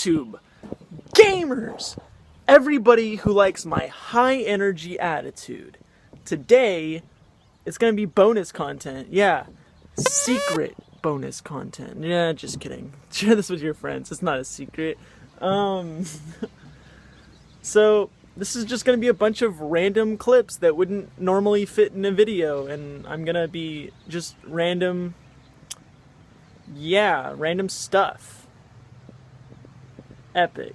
YouTube, gamers, everybody who likes my high energy attitude. Today, it's gonna be bonus content. Yeah, secret bonus content. Yeah, just kidding. Share this with your friends. It's not a secret. So this is just gonna be a bunch of random clips that wouldn't normally fit in a video, and I'm gonna be just random stuff. Epic.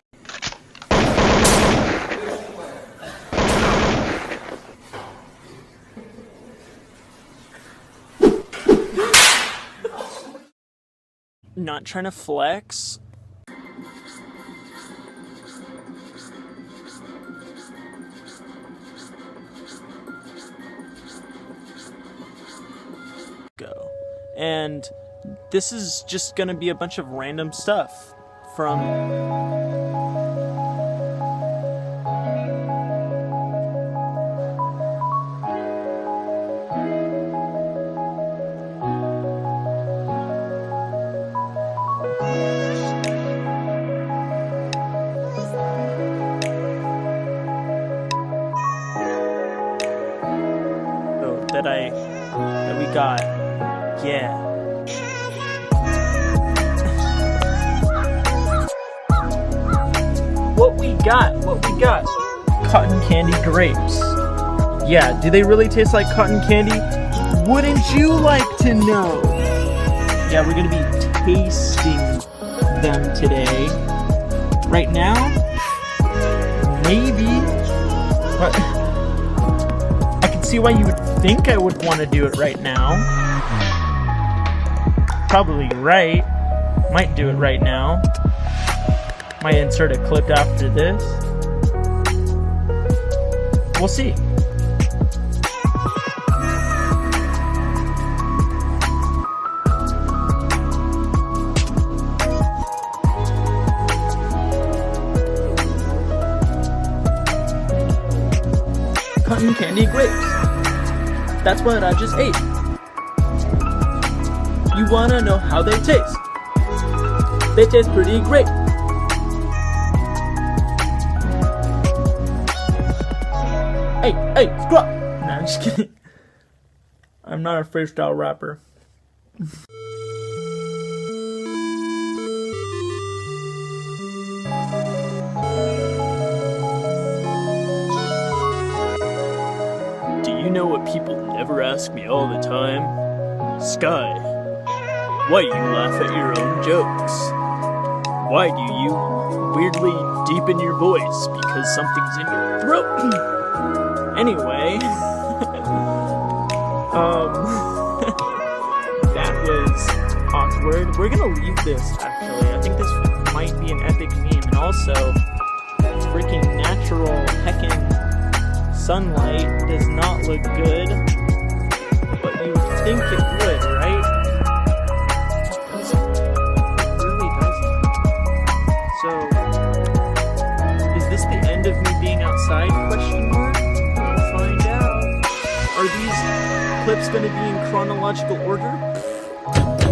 Not trying to flex. Go. And this is just gonna be a bunch of random stuff from that we got. Yeah. What we got? Cotton candy grapes. Yeah, do they really taste like cotton candy? Wouldn't you like to know? Yeah, we're gonna be tasting them today. Right now? Maybe. But I can see why you would think I would want to do it right now. Probably right. Might do it right now. Might insert a clip after this. We'll see. Cotton candy grapes. That's what I just ate. You wanna know how they taste? They taste pretty great. Hey, scrub! Nah, I'm just kidding. I'm not a freestyle rapper. You know what people never ask me all the time? Sky, why do you laugh at your own jokes? Why do you weirdly deepen your voice because something's in your throat? Anyway, that was awkward. We're gonna leave this, actually. I think this might be an epic meme, and also freaking natural heckin' sunlight does not look good, but you think it would, right? It really doesn't. So, is this the end of me being outside? Question mark? We'll find out. Are these clips going to be in chronological order?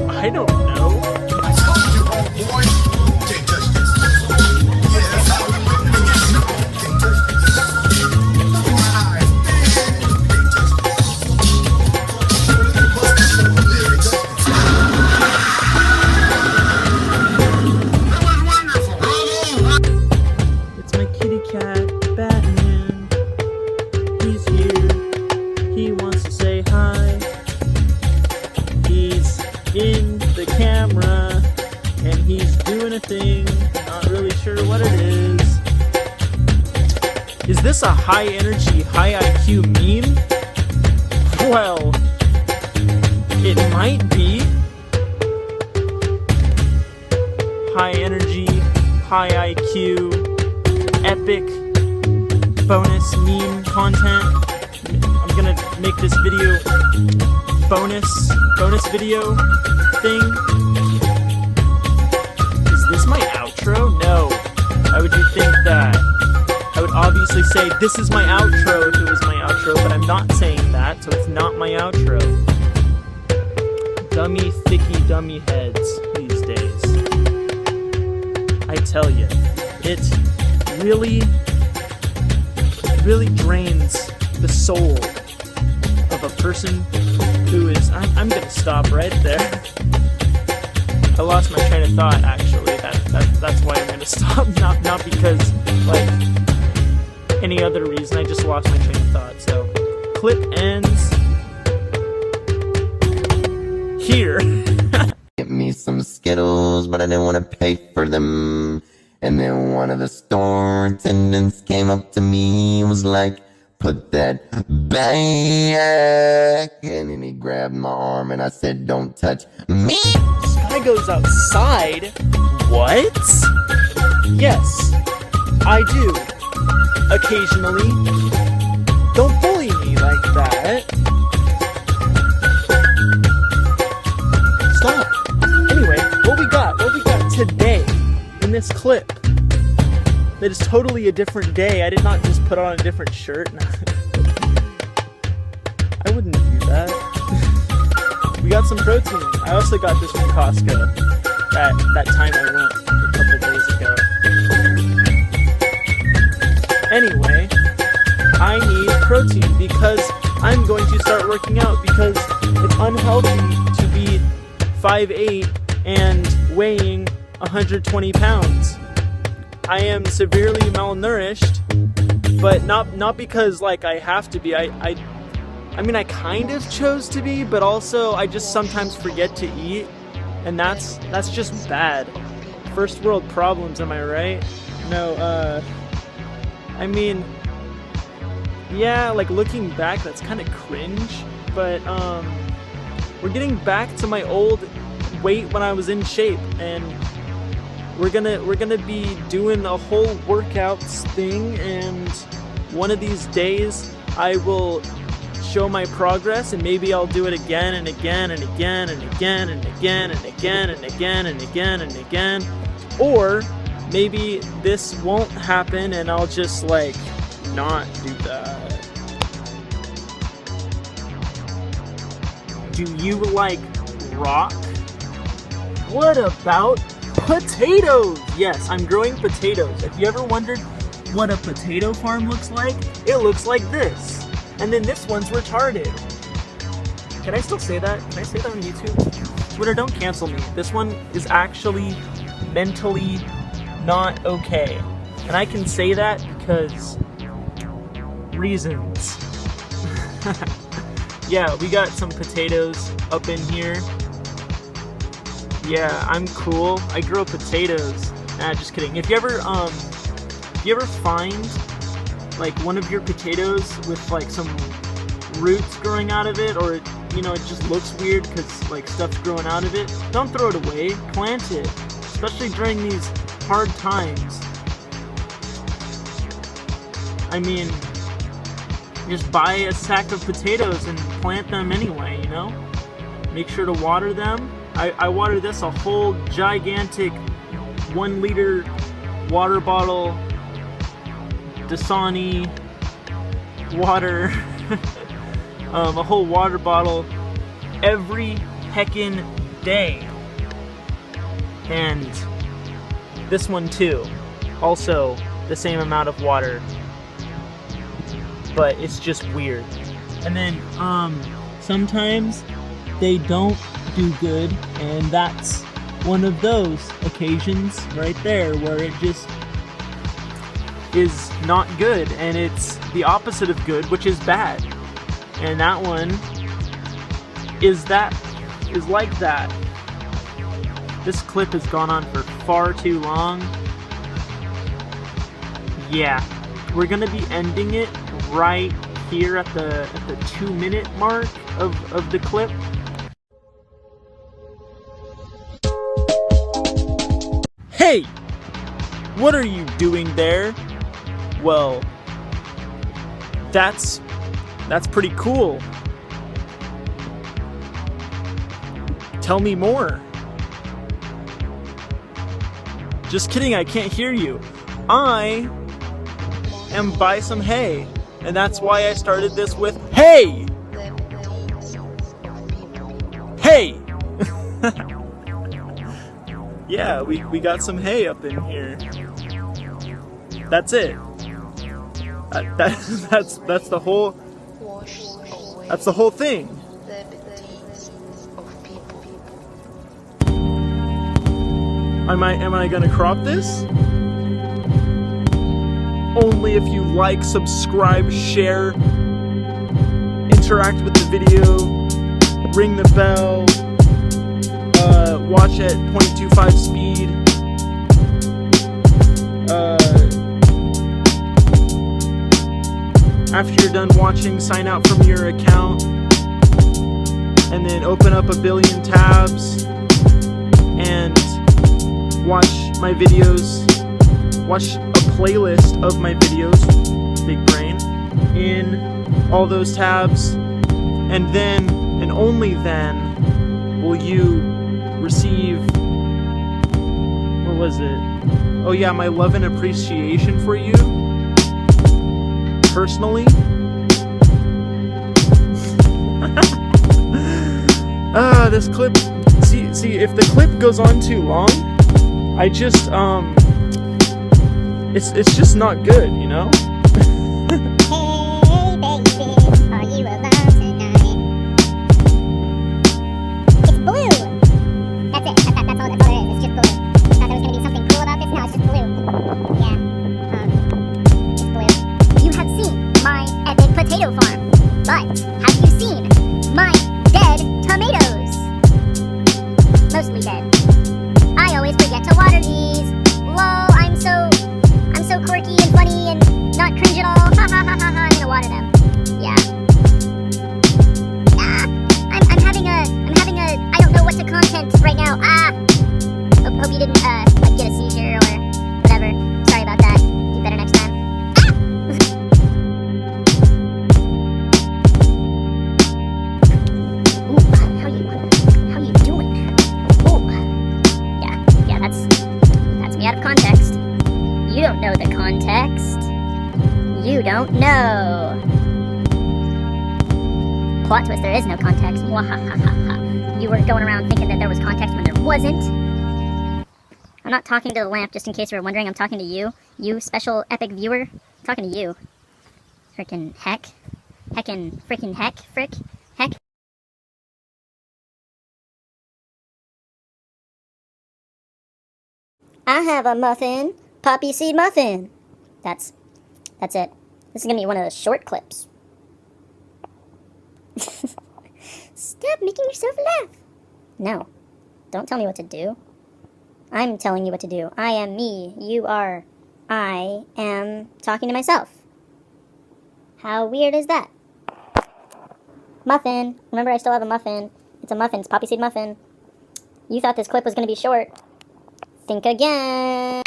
I don't know. I told you, old boy. Can't touch this. Yeah, that's how we live. Can't touch It's my kitty cat, Batman. He's here. He wants to say hi. He's in the camera, and he's doing a thing. Not really sure what it is. Is this a high energy, high IQ meme? Well, it might be. High energy, high IQ, epic bonus meme content. I'm gonna make this video bonus video thing. Is this my outro? No. Why would you think that? I would obviously say this is my outro if it was my outro, but I'm not saying that, so it's not my outro. Dummy, thicky, dummy heads these days. I tell you, it really drains the soul of a person who is... I'm gonna stop right there. I lost my train of thought, actually. That's why I'm gonna stop. Not because, like, any other reason. I just lost my train of thought. So, clip ends here. Get me some Skittles, but I didn't want to pay for them. And then one of the store attendants came up to me and was like, "Put that back." And then he grabbed my arm and I said, "Don't touch me." Sky goes outside? What? Yes, I do. Occasionally. Don't bully me like that. Stop. Anyway, what we got today in this clip that is totally a different day. I did not just put on a different shirt. I wouldn't do that. We got some protein. I also got this from Costco that time I went a couple days ago. Anyway, I need protein because I'm going to start working out because it's unhealthy to be 5'8" and weighing 120 pounds. I am severely malnourished, but not because like I have to be. I mean, I kind of chose to be, but also I just sometimes forget to eat, and that's just bad. First world problems, am I right? No, I mean, yeah, like looking back, that's kind of cringe, but we're getting back to my old weight when I was in shape, and we're gonna be doing a whole workouts thing, and one of these days I will show my progress, and maybe I'll do it again and again and again and again and again and again and again and again and again. Or maybe this won't happen and I'll just like not do that. Do you like rock? What about potatoes? Yes, I'm growing potatoes. If you ever wondered what a potato farm looks like, it looks like this. And then this one's retarded. Can I still say that? Can I say that on YouTube? Twitter, don't cancel me. This one is actually mentally not okay. And I can say that because reasons. Yeah, we got some potatoes up in here. Yeah, I'm cool. I grow potatoes. Nah, just kidding. If you ever find like one of your potatoes with like some roots growing out of it, or you know, it just looks weird because like stuff's growing out of it, don't throw it away, plant it, especially during these hard times. I mean, just buy a sack of potatoes and plant them anyway, you know? Make sure to water them. I water this a whole gigantic 1 liter water bottle Dasani water, a whole water bottle every heckin' day. And this one too, also the same amount of water, but it's just weird. And then sometimes they don't do good, and that's one of those occasions right there where it just is not good, and it's the opposite of good, which is bad. And that one is like that. This clip has gone on for far too long. Yeah, we're gonna be ending it right here at the 2-minute mark of the clip. Hey! What are you doing there? Well, that's pretty cool. Tell me more. Just kidding, I can't hear you. I am by some hay, and that's why I started this with hey! Hey! Yeah, we got some hay up in here. That's it. That's the whole. That's the whole thing. Am I gonna crop this? Only if you like, subscribe, share, interact with the video, ring the bell, watch at 0.25 speed. After you're done watching, sign out from your account, and then open up a billion tabs and watch my videos. Watch a playlist of my videos, big brain, in all those tabs, and then, and only then, will you receive, what was it? Oh yeah, my love and appreciation for you, personally. This clip, see, if the clip goes on too long, I just, it's just not good, you know? Hey baby, are you alone tonight? It's blue! That's it, that's all it is, it's just blue. I thought there was gonna be something cool about this, no, it's just blue. Yeah, it's blue. You have seen my epic potato farm, but have you seen my dead tomatoes? Mostly dead. I always forget to water these. Lol, I'm so quirky and funny and not cringe at all. Ha ha ha ha ha. I'm gonna water them. Yeah. I'm having a I don't know what to content right now. Hope you didn't like get a seizure or whatever. Sorry about that. Do better next time. Ooh, how you doing? Ooh. Yeah, that's me out of context. You don't know the context. You don't know. Plot twist, there is no context. Mwahahaha. You were going around thinking that there was context when there wasn't. I'm not talking to the lamp, just in case you were wondering. I'm talking to you. You special epic viewer. I'm talking to you. Frickin' heck. Heckin' frickin' heck. Frick. Heck. I have a muffin. Poppy seed muffin. That's it. This is gonna be one of those short clips. Stop making yourself laugh. No. Don't tell me what to do. I'm telling you what to do. I am me. You are. I am talking to myself. How weird is that? Muffin. Remember, I still have a muffin. It's a muffin. It's poppy seed muffin. You thought this clip was gonna be short. Think again.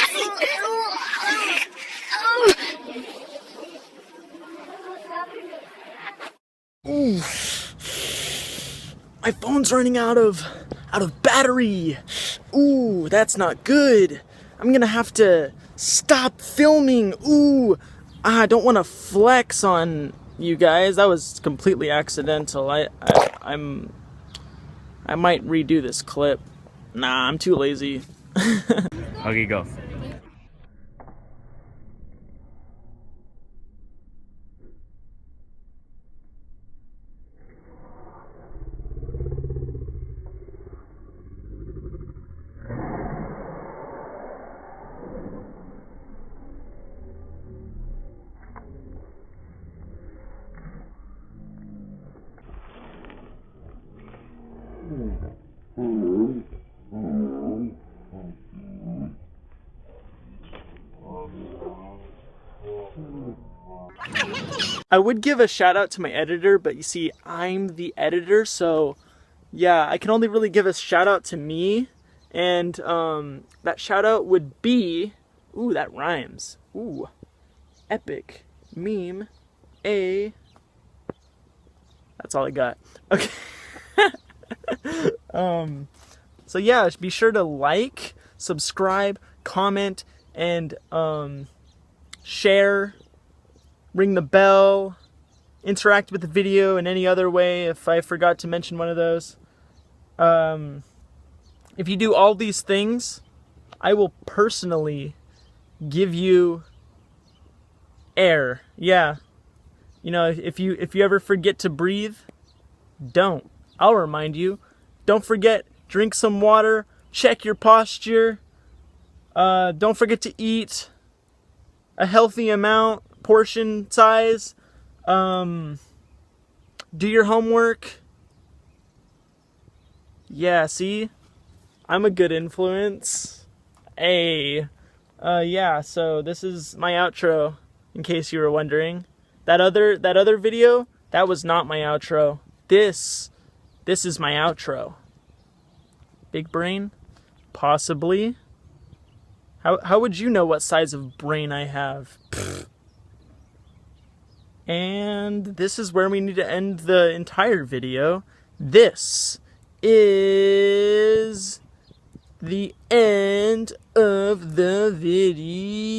Ooh. My phone's running out of battery. Ooh, that's not good. I'm gonna have to stop filming. Ooh, I don't want to flex on you guys. That was completely accidental. I might redo this clip. Nah, I'm too lazy. Okay, go. I would give a shout out to my editor, but you see, I'm the editor, so yeah, I can only really give a shout out to me, and that shout out would be, ooh, that rhymes, ooh, epic meme, that's all I got. Okay. So yeah, be sure to like, subscribe, comment, and share, ring the bell, interact with the video in any other way if I forgot to mention one of those. If you do all these things, I will personally give you air. Yeah. You know, if you ever forget to breathe, don't. I'll remind you. Don't forget, drink some water, check your posture. Don't forget to eat a healthy amount, portion size. Do your homework. Yeah, see? I'm a good influence. Hey. Yeah, so this is my outro, in case you were wondering. That other video, that was not my outro. This is my outro. Big brain? Possibly. How would you know what size of brain I have? And this is where we need to end the entire video. This is the end of the video.